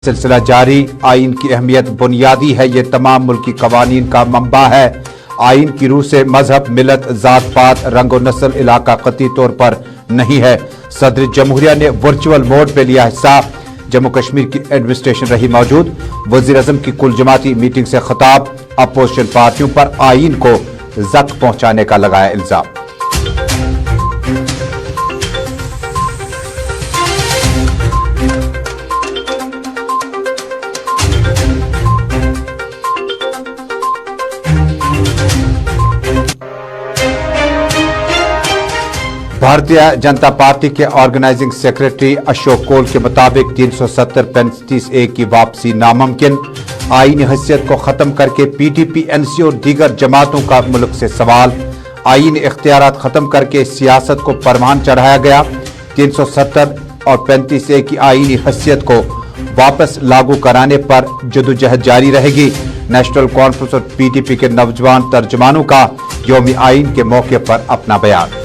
सिलसिला जारी। आइन की अहमियत बुनियादी है, ये तमाम मुल्की कवानीन का मंबा है। आइन की रूह से मजहब, मिलत, जात पात, रंग और नस्ल इलाका कतई तौर पर नहीं है। सदर जमहूरिया ने वर्चुअल मोड पे लिया हिस्सा। जम्मू कश्मीर की एडमिनिस्ट्रेशन रही मौजूद। वजीर आजम की कुल जमाती मीटिंग से खिताब। अपोजिशन पार्टियों पर आइन को जख्म पहुंचाने का लगाया इल्जाम। भारतीय जनता पार्टी के ऑर्गेनाइजिंग सेक्रेटरी अशोक कोल के मुताबिक 370-35A की वापसी नामुमकिन। आईनी हैसियत को खत्म करके PTP, NC और दीगर जमातों का मुल्क से सवाल। आईनी इख्तियारात खत्म करके सियासत को परवान चढ़ाया गया। 370 और 35A की आईनी हैसियत को वापस लागू कराने पर जदोजहद जारी रहेगी। नेशनल कॉन्फ्रेंस और PTP के नौजवान तर्जमानों का यौम आइन के मौके पर अपना बयान।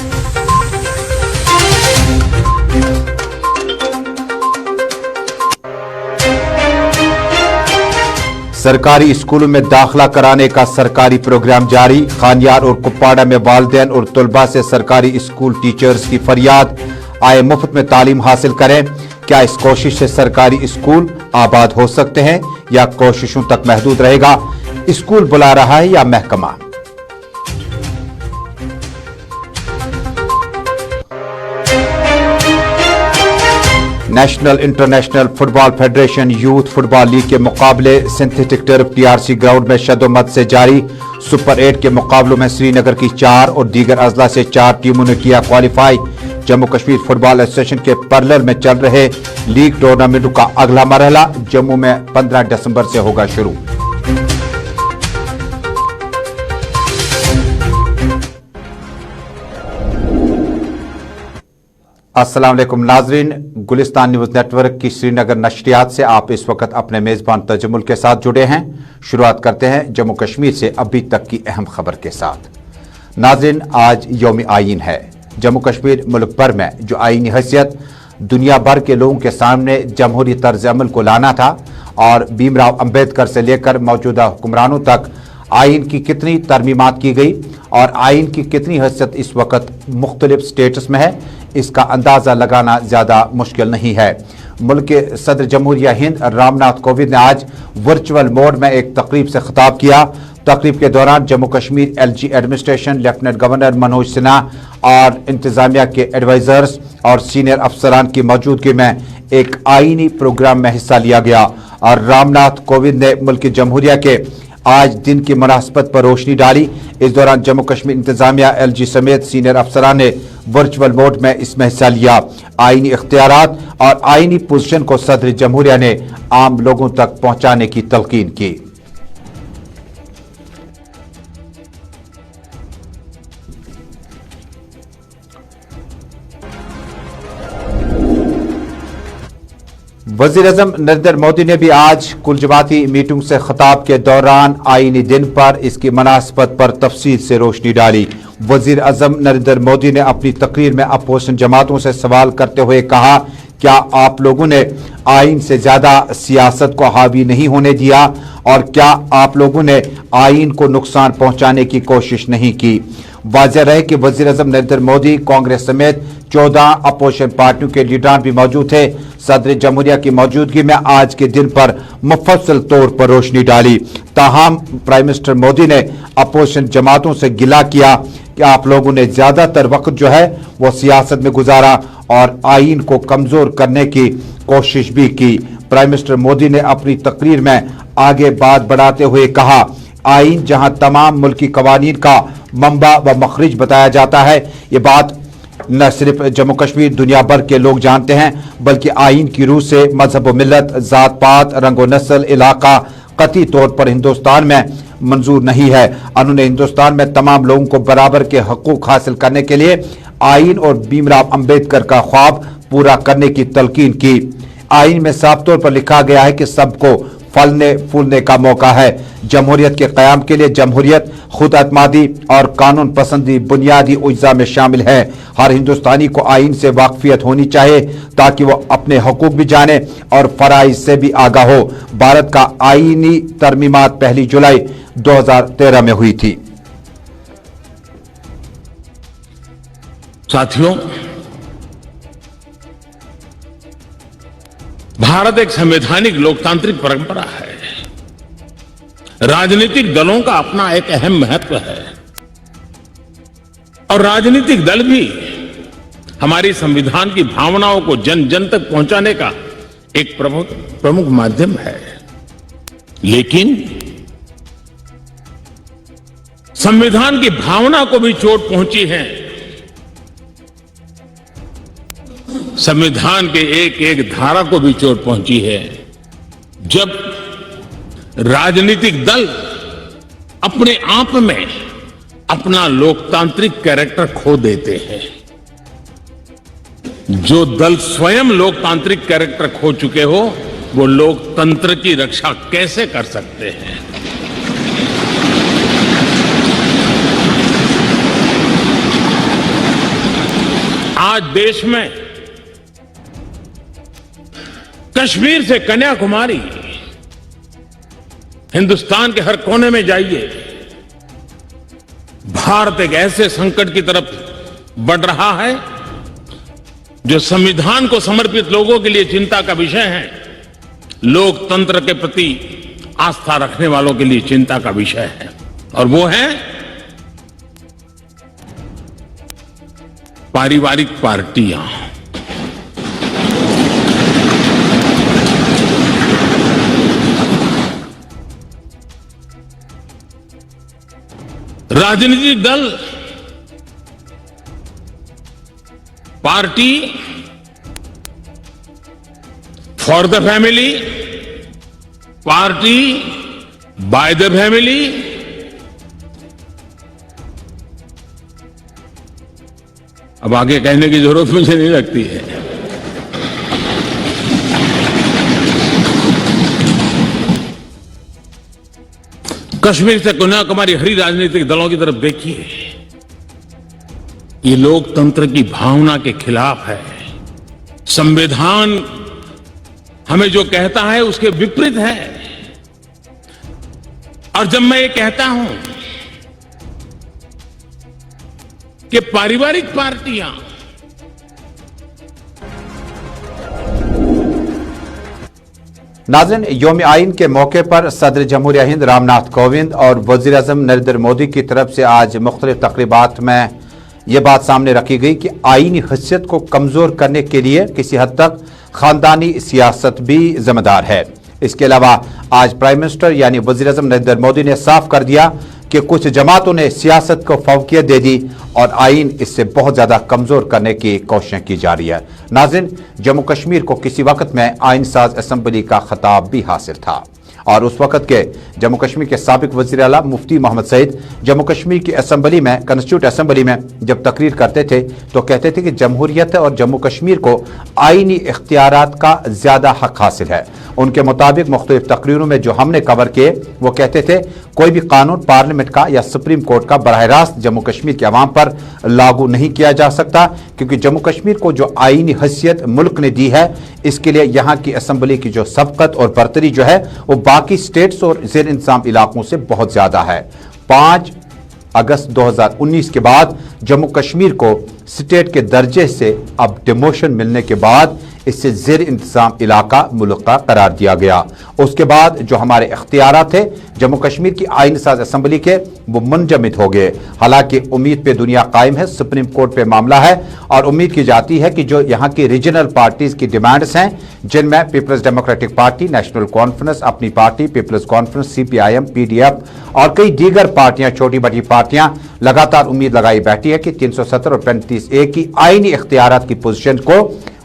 सरकारी स्कूलों में दाखिला कराने का सरकारी प्रोग्राम जारी। खानियार और कुपवाड़ा में वालिदैन और तलबा से सरकारी स्कूल टीचर्स की फरियाद। आए मुफ्त में तालीम हासिल करें। क्या इस कोशिश से सरकारी स्कूल आबाद हो सकते हैं या कोशिशों तक महदूद रहेगा? स्कूल बुला रहा है या महकमा? National international football federation youth football league के मुकाबले सिंथेटिक टर्फ TRC ग्राउंड में शदोमत से जारी। सुपर 8 के मुकाबलों में श्रीनगर की 4 और दीगर अजला से 4 टीमों ने किया qualify. Jammu Kashmir football association के पैरेलल में चल रहे लीग टूर्नामेंटों का अगला मरहला जम्मू में 15 दिसंबर से होगा शुरू। अस्सलाम वालेकुम नाजरीन, गुलिस्तान न्यूज नेटवर्क की श्रीनगर नशरियात से आप इस वक्त अपने मेजबान तजमुल के साथ जुड़े हैं। शुरुआत करते हैं जम्मू कश्मीर से अभी तक की अहम खबर के साथ। नाजरीन, आज यौम आइन है। जम्मू कश्मीर मुल्क भर में जो आइनी हैसियत दुनिया भर के लोगों के सामने जमहूरी तर्ज अमल को लाना था और भीमराव अंबेडकर से लेकर मौजूदा हुक्मरानों तक आइन की कितनी तरमीमात की गई और आइन की कितनी हैसियत इस वक्त मुख्तलिफ स्टेटस में है, इसका अंदाज़ा लगाना ज़्यादा मुश्किल नहीं है। मुल्क के सदर जमहूरिया हिंद रामनाथ कोविंद ने आज वर्चुअल मोड में एक तकरीब से खिताब किया। तकरीब के दौरान Jammu Kashmir LG administration, lieutenant governor Manoj Sinha और इंतजामिया के एडवाइजर्स और सीनियर अफसरान की मौजूदगी में एक आइनी प्रोग्राम में हिस्सा लिया गया और रामनाथ कोविंद ने मुल्क जमहूरिया के आज दिन की मुनासबत पर रोशनी डाली। इस दौरान जम्मू कश्मीर इंतजामिया, LG समेत सीनियर अफसरान ने वर्चुअल मोड में इसमें हिस्सा लिया। आईनी इख्तियारात और आईनी पोजीशन को सदर जमहूरिया ने आम लोगों तक पहुंचाने की तलकीन की। वजीर आजम नरेंद्र मोदी ने भी आज कुल जमाती मीटिंग से खिताब के दौरान आईनी दिन पर इसकी मुनासबत पर तफसील से रोशनी डाली। वजीर आजम नरेंद्र मोदी ने अपनी तकरीर में अपोजिशन जमातों से सवाल करते हुए कहा, क्या आप लोगों ने आइन से ज्यादा सियासत को हावी नहीं होने दिया और क्या आप लोगों ने आइन को नुकसान पहुंचाने की कोशिश नहीं की? वाज़ेह रहे कि वजीर आजम नरेंद्र मोदी, कांग्रेस समेत 14 अपोजिशन पार्टियों के लीडरान भी मौजूद थे। सदर जमहूरिया की मौजूदगी में आज के दिन पर मुफस्सल तौर पर रोशनी डाली। ताहम प्राइम मिनिस्टर मोदी ने अपोजिशन जमातों से गिला किया कि आप लोगों ने ज्यादातर वक्त जो है वो सियासत में गुजारा और आइन को कमजोर करने की कोशिश भी की। प्राइम मिनिस्टर मोदी ने अपनी तकरीर में आगे बात बढ़ाते हुए कहा, आइन जहां तमाम मुल्की कवानीन का मंबा व मखरिज बताया जाता है, ये बात न सिर्फ जम्मू कश्मीर दुनिया भर के लोग जानते हैं बल्कि आइन की रूह से मजहब व मिलत, जात पात, रंग व नस्ल इलाका कतई तौर पर हिंदुस्तान में मंजूर नहीं है। उन्होंने हिंदुस्तान में तमाम लोगों को बराबर के हकूक हासिल करने के लिए आइन और भीमराव अंबेडकर का ख्वाब पूरा करने की तलकीन की। आइन में साफ तौर पर लिखा गया है कि सबको फलने फूलने का मौका है। जमहूरियत के क़याम के लिए जमहूरियत, खुद एतमादी और कानून पसंदी बुनियादी अज्जा में शामिल है। हर हिंदुस्तानी को आइन से वाकफियत होनी चाहिए ताकि वो अपने हकूक भी जाने और फराइज से भी आगाह हो। भारत का आईनी तरमीमात 1 जुलाई 2013 में हुई थी। साथियों, भारत एक संवैधानिक लोकतांत्रिक परंपरा है। राजनीतिक दलों का अपना एक अहम महत्व है और राजनीतिक दल भी हमारी संविधान की भावनाओं को जन जन तक पहुंचाने का एक प्रमुख माध्यम है। लेकिन संविधान की भावना को भी चोट पहुंची है। संविधान के एक एक धारा को भी चोट पहुंची है जब राजनीतिक दल अपने आप में अपना लोकतांत्रिक कैरेक्टर खो देते हैं। जो दल स्वयं लोकतांत्रिक कैरेक्टर खो चुके हो वो लोकतंत्र की रक्षा कैसे कर सकते हैं? आज देश में कश्मीर से कन्याकुमारी, हिंदुस्तान के हर कोने में जाइए, भारत एक ऐसे संकट की तरफ बढ़ रहा है जो संविधान को समर्पित लोगों के लिए चिंता का विषय है, लोकतंत्र के प्रति आस्था रखने वालों के लिए चिंता का विषय है, और वो है पारिवारिक पार्टियां। राजनीतिक दल, party for the family, party by the family, अब आगे कहने की जरूरत मुझे नहीं लगती है। कश्मीर से कन्याकुमारी हरी राजनीतिक दलों की तरफ देखिए, ये लोकतंत्र की भावना के खिलाफ है। संविधान हमें जो कहता है उसके विपरीत है। और जब मैं ये कहता हूं कि पारिवारिक पार्टियां नाज़रीन, यौम आइन के मौके पर सदर जमहूरिया हिंद रामनाथ कोविंद और वज़ीर आज़म नरेंद्र मोदी की तरफ से आज मुख्तलिफ तकरीबात में यह बात सामने रखी गई कि आईनी हैसियत को कमज़ोर करने के लिए किसी हद तक ख़ानदानी सियासत भी जिम्मेदार है। इसके अलावा आज प्राइम मिनिस्टर यानी वज़ीर आज़म नरेंद्र मोदी ने साफ कर दिया कि कुछ जमातों ने सियासत को फौकियत दे दी और आइन इससे बहुत ज्यादा कमजोर करने की कोशिशें की जा रही है। नाज़रीन, जम्मू कश्मीर को किसी वक्त में आइन साज असेंबली का खिताब भी हासिल था और उस वक्त के जम्मू कश्मीर के साबिक वज़ीर आला मुफ्ती मोहम्मद सईद जम्मू कश्मीर की असेंबली में, कॉन्स्टिट्यूट असेंबली में जब तकरीर करते थे तो कहते थे कि जमहूरियत और जम्मू कश्मीर को आईनी इख्तियारात का ज्यादा हक हासिल है। उनके मुताबिक मुख्तलिफ तकरीरों में जो हमने कवर किए वो कहते थे कोई भी कानून पार्लियामेंट का या सुप्रीम कोर्ट का बराह रास्त जम्मू कश्मीर के अवाम पर लागू नहीं किया जा सकता, क्योंकि जम्मू कश्मीर को जो आईनी हैसियत मुल्क ने दी है इसके लिए यहाँ की असेंबली की जो सबकत और बरतरी जो है वो बाकी स्टेट्स और ज़ेर इंतज़ाम इलाकों से बहुत ज्यादा है। 5 अगस्त 2019 के बाद जम्मू कश्मीर को स्टेट के दर्जे से अब डिमोशन मिलने के बाद इससे ज़ेर इंतज़ाम इलाका मुल्क का करार दिया गया। उसके बाद जो हमारे इख्तियारात थे जम्मू कश्मीर की आइन साज असेंबली के वो मुंजमद हो गए। हालांकि उम्मीद पे दुनिया कायम है, सुप्रीम कोर्ट पे मामला है और उम्मीद की जाती है कि जो यहाँ की रीजनल पार्टीज की डिमांड्स हैं, जिनमें peoples democratic party, national conference, Apni party peoples conference, CPIM, PDF और कई दीगर पार्टियां, छोटी बड़ी पार्टियां लगातार उम्मीद लगाई बैठी है कि 370 और 35A की आईनी इख्तियारात की पोजीशन को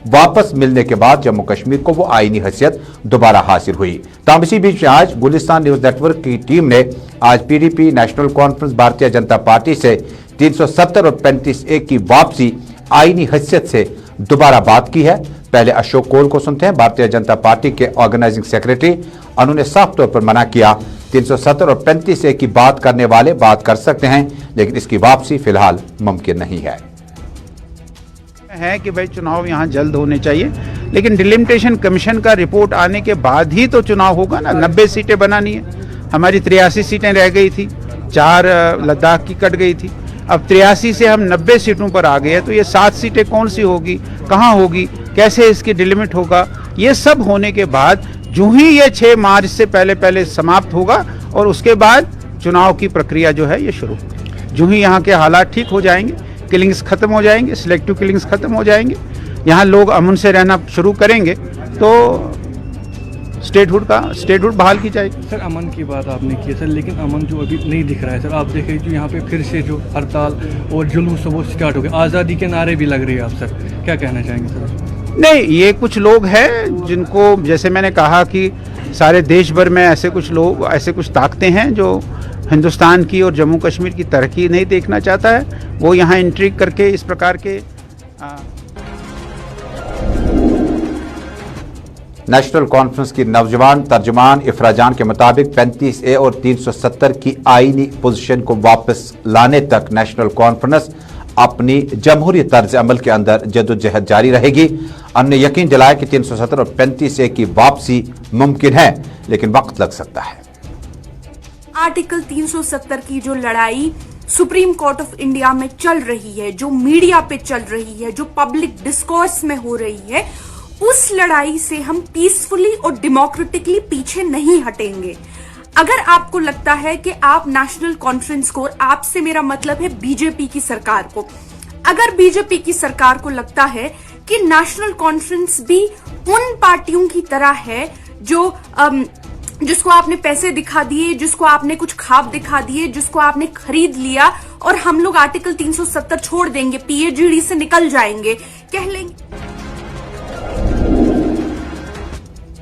वापस मिलने के बाद जम्मू कश्मीर को वो आईनी हैसियत दोबारा हासिल हुई। तब इसी बीच आज गुलिस्तान न्यूज नेटवर्क की टीम ने आज PDP, national conference, Bharatiya Janata party से 370 और 35A की वापसी आईनी हैसियत से दोबारा बात की है पहले अशोक कोल को सुनते हैं। भारतीय जनता पार्टी के ऑर्गेनाइजिंग सेक्रेटरी, उन्होंने साफ तौर पर मना किया 370 और 35A की बात करने वाले बात कर सकते हैं, लेकिन इसकी वापसी फिलहाल मुमकिन नहीं है कि भाई चुनाव यहाँ जल्द होने चाहिए, लेकिन डिलिमिटेशन कमीशन का रिपोर्ट आने के बाद ही तो चुनाव होगा ना। 90 सीटें बनानी है, हमारी 83 सीटें रह गई थी, 4 लद्दाख की कट गई थी। अब 83 से हम 90 सीटों पर आ गए हैं, तो ये 7 सीटें कौन सी होगी, कहाँ होगी, कैसे इसकी डिलिमिट होगा, ये सब होने के बाद जो ही ये 6 मार्च से पहले समाप्त होगा और उसके बाद चुनाव की प्रक्रिया जो है ये शुरू होगी। जो ही यहाँ के हालात ठीक हो जाएंगे, किलिंग्स खत्म हो जाएंगे, सिलेक्टिव किलिंग्स खत्म हो जाएंगे, यहाँ लोग अमन से रहना शुरू करेंगे, तो स्टेटहुड बहाल की जाएगी। सर अमन की बात आपने की सर, लेकिन अमन जो अभी नहीं दिख रहा है सर। आप देखें जो यहाँ पे फिर से जो हड़ताल और जुलूस वो स्टार्ट हो गए, आज़ादी के नारे भी लग रही है। आप सर क्या कहना चाहेंगे सर? नहीं, ये कुछ लोग हैं जिनको, जैसे मैंने कहा कि सारे देश भर में ऐसे कुछ लोग, ऐसे कुछ ताकतें हैं जो हिंदुस्तान की और जम्मू कश्मीर की तरक्की नहीं देखना चाहता है, वो यहाँ इंट्रिग करके इस प्रकार के नेशनल कॉन्फ्रेंस की नौजवान तर्जुमान इफ्रा जान के मुताबिक 35A और 370 की आईनी पोजीशन को वापस लाने तक नेशनल कॉन्फ्रेंस अपनी जमहूरी तर्ज अमल के अंदर जदोजहद जारी रहेगी। हमने यकीन दिलाया कि 370 और 35A की वापसी मुमकिन है, लेकिन वक्त लग सकता है। आर्टिकल 370 की जो लड़ाई सुप्रीम कोर्ट ऑफ इंडिया में चल रही है, जो मीडिया पे चल रही है, जो पब्लिक डिस्कोर्स में हो रही है, उस लड़ाई से हम पीसफुली और डेमोक्रेटिकली पीछे नहीं हटेंगे। अगर आपको लगता है कि आप नेशनल कॉन्फ्रेंस को, आपसे मेरा मतलब है बीजेपी की सरकार को, अगर बीजेपी की सरकार को लगता है कि नेशनल कॉन्फ्रेंस भी उन पार्टियों की तरह है जो जिसको आपने पैसे दिखा दिए, जिसको आपने कुछ ख्वाब दिखा दिए, जिसको आपने खरीद लिया और हम लोग आर्टिकल 370 छोड़ देंगे, पीएजीडी से निकल जाएंगे, कह लेंगे।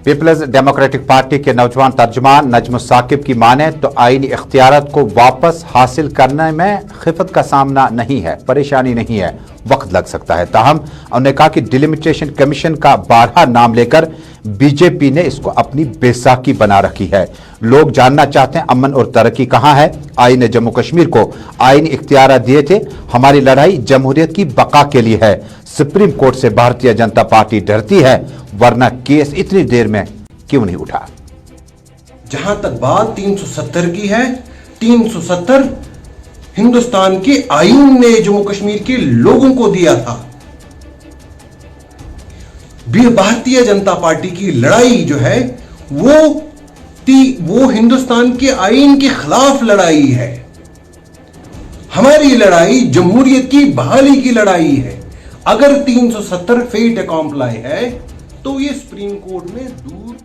पीपल्स डेमोक्रेटिक पार्टी के नौजवान तर्जुमान नजम साकिब की माने तो आईनी इख्तियारत को वापस हासिल करने में खिफत का सामना नहीं है, परेशानी नहीं है, वक्त लग सकता है। ताहम उन्होंने कहा कि डिलिमिटेशन कमीशन का बारहा नाम लेकर बीजेपी ने इसको अपनी बेसाखी बना रखी है। लोग जानना चाहते हैं अमन और तरक्की कहां है। आईने जम्मू कश्मीर को आईनी इख्तियार दिए थे, हमारी लड़ाई जमहूरियत की बका के लिए है। सुप्रीम कोर्ट से भारतीय जनता पार्टी डरती है, वरना केस इतनी देर में क्यों नहीं उठा। जहां तक बात 370 की है, 370 हिंदुस्तान के आईन ने जम्मू कश्मीर के लोगों को दिया था। भारतीय जनता पार्टी की लड़ाई जो है वो हिंदुस्तान के आईन के खिलाफ लड़ाई है। हमारी लड़ाई जमहूरियत की बहाली की लड़ाई है। अगर 370 फेट अकॉम्प्लाई है तो ये सुप्रीम कोर्ट में दूर।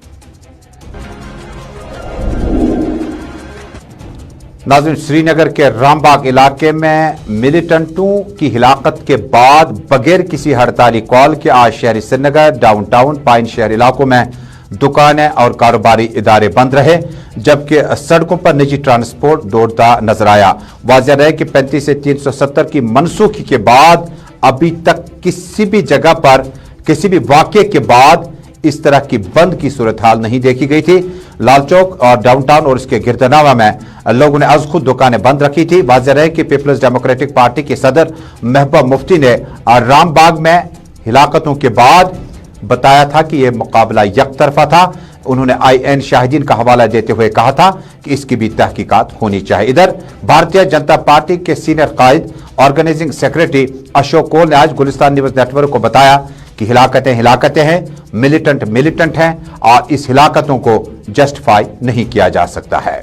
नाज़रीन, श्रीनगर के रामबाग इलाके में मिलिटेंटों की हिलाकत के बाद बगैर किसी हड़ताली कॉल के आज शहरी श्रीनगर, डाउनटाउन, पाइन शहर इलाकों में दुकानें और कारोबारी इदारे बंद रहे, जबकि सड़कों पर निजी ट्रांसपोर्ट दौड़ता नजर आया। वाज़ेह रहे कि 35 से 370 की मनसूखी के बाद अभी तक किसी भी जगह पर किसी भी वाक़े के बाद इस तरह की बंद की सूरत हाल नहीं देखी गई थी। लाल चौक और डाउनटाउन और इसके गिरदनामा में लोगों ने आज खुद दुकानें बंद रखी थी। वाज़ेह रहे कि पीपल्स डेमोक्रेटिक पार्टी के सदर महबूबा मुफ्ती ने रामबाग में हिलाकतों के बाद बताया था कि यह मुकाबला यकतरफा था। उन्होंने IN शाहिदीन का हवाला देते हुए कहा था कि इसकी भी तहकीकात होनी चाहिए। इधर भारतीय जनता पार्टी के सीनियर कायद ऑर्गेनाइजिंग सेक्रेटरी अशोक कोल ने आज गुलिस्तान न्यूज नेटवर्क को बताया कि हिलाकतें हैं, मिलिटेंट हैं और इस हिलाकतों को जस्टिफाई नहीं किया जा सकता है।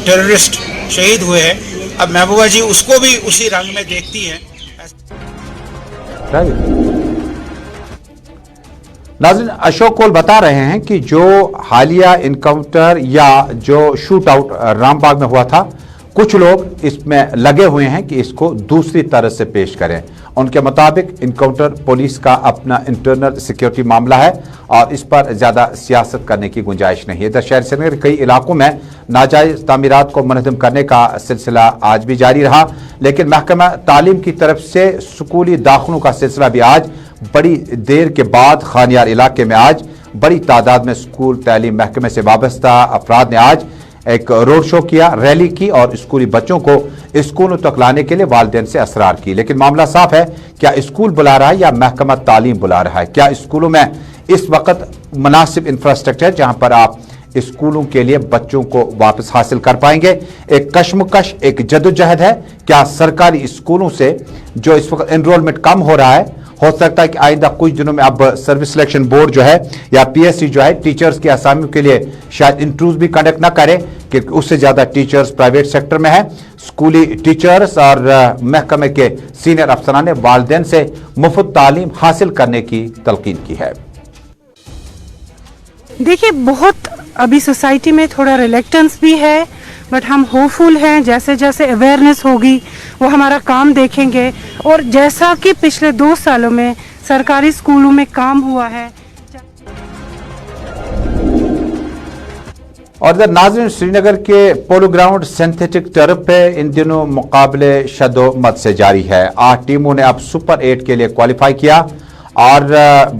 टेररिस्ट शहीद हुए हैं, अब महबूबा जी उसको भी उसी रंग में देखती हैं। नाज़रीन, अशोक कोल बता रहे हैं कि जो हालिया इनकाउंटर या जो शूट आउट रामबाग में हुआ था, कुछ लोग इसमें लगे हुए हैं कि इसको दूसरी तरह से पेश करें उनके मुताबिक इनकाउंटर पुलिस का अपना इंटरनल सिक्योरिटी मामला है और इस पर ज़्यादा सियासत करने की गुंजाइश नहीं है। इधर शहर श्रीनगर के कई इलाकों में नाजायज़ तामीरात को मुनज़्ज़म करने का सिलसिला आज भी जारी रहा, लेकिन महकमा तालीम की तरफ से स्कूली दाखिलों का सिलसिला भी आज बड़ी देर के बाद खानियार इलाके में आज बड़ी तादाद में स्कूल तालीम महकमे से वाबस्ता अफराद ने आज एक रोड शो किया, रैली की और स्कूली बच्चों को स्कूलों तक लाने के लिए वालिदैन से असरार की। लेकिन मामला साफ है, क्या स्कूल बुला रहा है या महकमा तालीम बुला रहा है? क्या स्कूलों में इस वक्त मुनासिब इंफ्रास्ट्रक्चर जहां पर आप स्कूलों के लिए बच्चों को वापस हासिल कर पाएंगे? एक कशमकश, एक जदोजहद है। क्या सरकारी स्कूलों से जो इस वक्त एनरोलमेंट कम हो रहा है, हो सकता है कि आइंदा कुछ दिनों में अब सर्विस सिलेक्शन बोर्ड जो है या पीएससी जो है टीचर्स की असामियों के लिए शायद इंटरव्यूज भी कंडक्ट ना करे, क्योंकि उससे ज्यादा टीचर्स प्राइवेट सेक्टर में है। स्कूली टीचर्स और महकमे के सीनियर अफसरान ने वालिदैन से मुफ्त तालीम हासिल करने की तलकीन की है। देखिए, बहुत अभी सोसाइटी में थोड़ा रिलेक्टेंस भी है, बट हम होपफुल हैं जैसे जैसे अवेयरनेस होगी वो हमारा काम देखेंगे। और जैसा कि पिछले 2 सालों में सरकारी स्कूलों में काम हुआ है। और इधर नाज़रीन, श्रीनगर के पोलो ग्राउंड सिंथेटिक टर्फ पे इन दिनों मुकाबले शदोमत से जारी है। 8 टीमों ने अब सुपर 8 के लिए क्वालिफाई किया और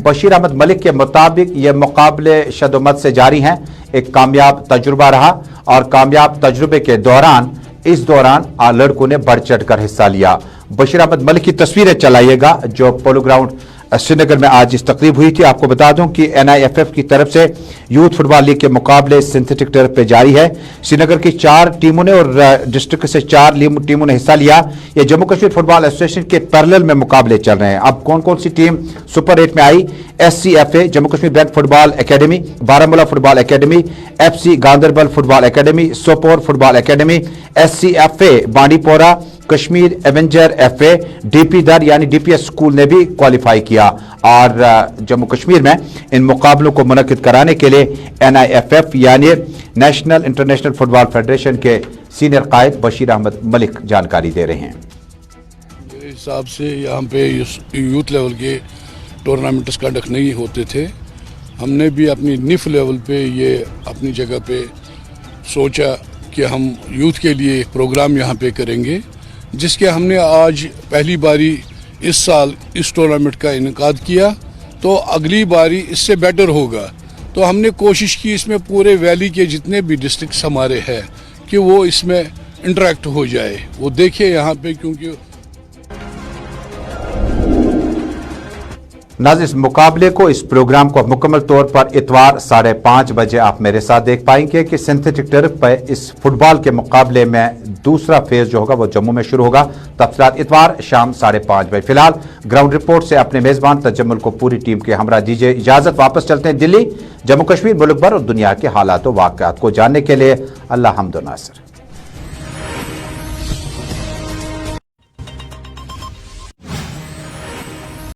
बशीर अहमद मलिक के मुताबिक ये मुकाबले शदोमत से जारी हैं। एक कामयाब तजुर्बा रहा और कामयाब तजुर्बे के दौरान इस दौरान लड़कों ने बढ़ चढ़ कर हिस्सा लिया। बशीर अहमद मलिक की तस्वीरें चलाइएगा जो पोलो ग्राउंड श्रीनगर में आज इस तकरीब हुई थी। आपको बता दूं कि NIFF की तरफ से यूथ फुटबॉल लीग के मुकाबले सिंथेटिक टर्फ पे जारी है। श्रीनगर की 4 टीमों ने और डिस्ट्रिक्ट से 4 टीमों ने हिस्सा लिया। ये जम्मू कश्मीर फुटबॉल एसोसिएशन के पैरेलल में मुकाबले चल रहे हैं। अब कौन कौन सी टीम सुपर 8 में आई? SCFA Jammu Kashmir bank football academy, Baramulla football academy, FC Ganderbal football academy, Sopore football academy, SCFA Bandipora, Kashmir Avenger FA, DP दर यानी DPS स्कूल ने भी क्वालिफाई किया। और जम्मू कश्मीर में इन मुकाबलों को मुनक्किद कराने के लिए NIFF यानी नेशनल इंटरनेशनल फुटबॉल फेडरेशन के सीनियर कायद बशीर अहमद मलिक जानकारी दे रहे हैं। मेरे हिसाब से यहाँ पे यूथ लेवल के टूर्नामेंट्स कंडक्ट नहीं होते थे। हमने भी अपनी निफ लेवल पे ये अपनी जगह पे सोचा कि हम यूथ के लिए एक प्रोग्राम यहाँ पे करेंगे, जिसके हमने आज पहली बारी इस साल इस टूर्नामेंट का इनेकाद किया। तो अगली बारी इससे बेटर होगा। तो हमने कोशिश की इसमें पूरे वैली के जितने भी डिस्ट्रिक्ट्स हमारे हैं कि वो इसमें इंटरेक्ट हो जाए, वो देखे यहाँ पे। क्योंकि नाज़रीन, इस मुकाबले को, इस प्रोग्राम को मुकम्मल तौर पर इतवार 5:30 बजे आप मेरे साथ देख पाएंगे कि सिंथेटिक टर्फ पर इस फुटबॉल के मुकाबले में दूसरा फेज जो होगा वो जम्मू में शुरू होगा। तफसीलात इतवार शाम 5:30 बजे। फिलहाल ग्राउंड रिपोर्ट से अपने मेजबान तजम्मुल को पूरी टीम के हमरा दीजिए इजाजत। वापस चलते हैं दिल्ली। जम्मू कश्मीर, मुल्क भर और दुनिया के हालात व वाक़यात को जानने के लिए अल्लाह हम्द व नासर।